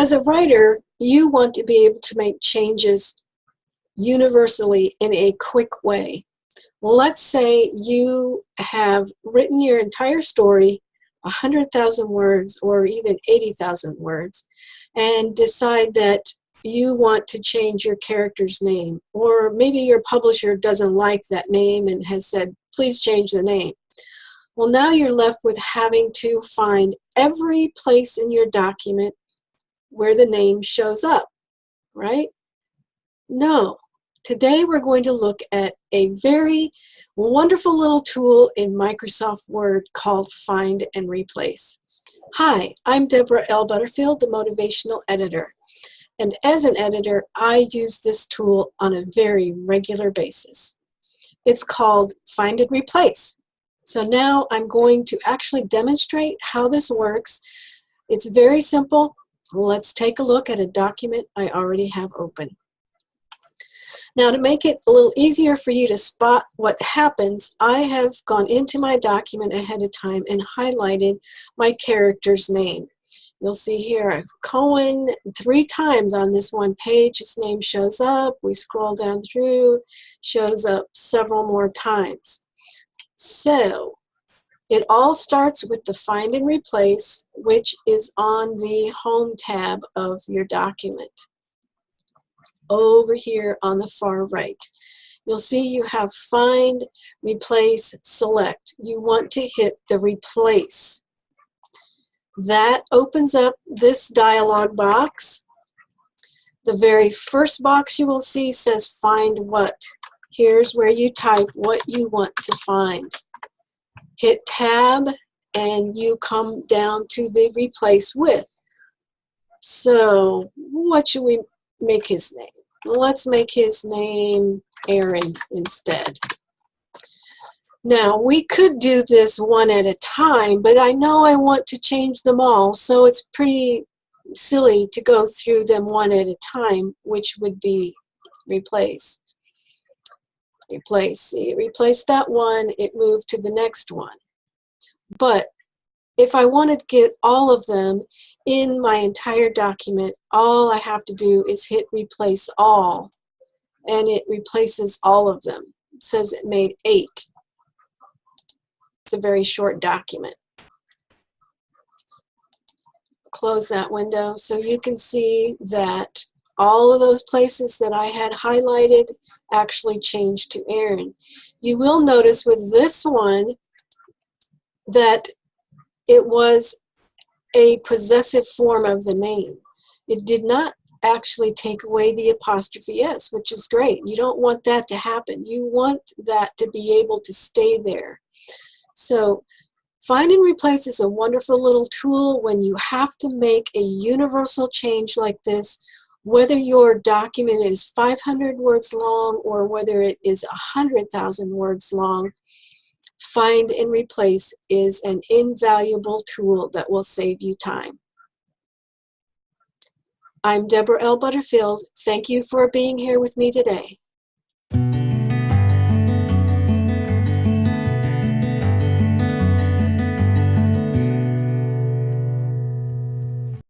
As a writer, you want to be able to make changes universally in a quick way. Let's say you have written your entire story, 100,000 words or even 80,000 words, and decide that you want to change your character's name, or maybe your publisher doesn't like that name and has said, please change the name. Well, now you're left with having to find every place in your document where the name shows up, right? No. Today we're going to look at a very wonderful little tool in Microsoft Word called Find and Replace. Hi, I'm Deborah L. Butterfield, the Motivational Editor. And as an editor, I use this tool on a very regular basis. It's called Find and Replace. So now I'm going to actually demonstrate how this works. It's very simple. Let's take a look at a document I already have open. Now, to make it a little easier for you to spot what happens, I have gone into my document ahead of time and highlighted my character's name. You'll see here, Cohen, 3 times on this one page, his name shows up. We scroll down through, shows up several more times. So, it all starts with the Find and Replace, which is on the Home tab of your document. Over here on the far right, you'll see you have Find, Replace, Select. You want to hit the Replace. That opens up this dialog box. The very first box you will see says Find What. Here's where you type what you want to find. Hit Tab and you come down to the Replace With. So what should we make his name? Let's make his name Aaron instead. Now, we could do this one at a time, but I know I want to change them all, so it's pretty silly to go through them one at a time, which would be replace. Replace. See, it replaced that one, it moved to the next one. But if I want to get all of them in my entire document, all I have to do is hit Replace All, and it replaces all of them. It says it made 8. It's a very short document. Close that window so you can see that all of those places that I had highlighted actually changed to Aaron. You will notice with this one that it was a possessive form of the name. It did not actually take away the apostrophe S, which is great. You don't want that to happen. You want that to be able to stay there. So Find and Replace is a wonderful little tool when you have to make a universal change like this, whether your document is 500 words long or whether it is 100,000 words long. Find and Replace is an invaluable tool that will save you time. I'm Deborah L. Butterfield. Thank you for being here with me today.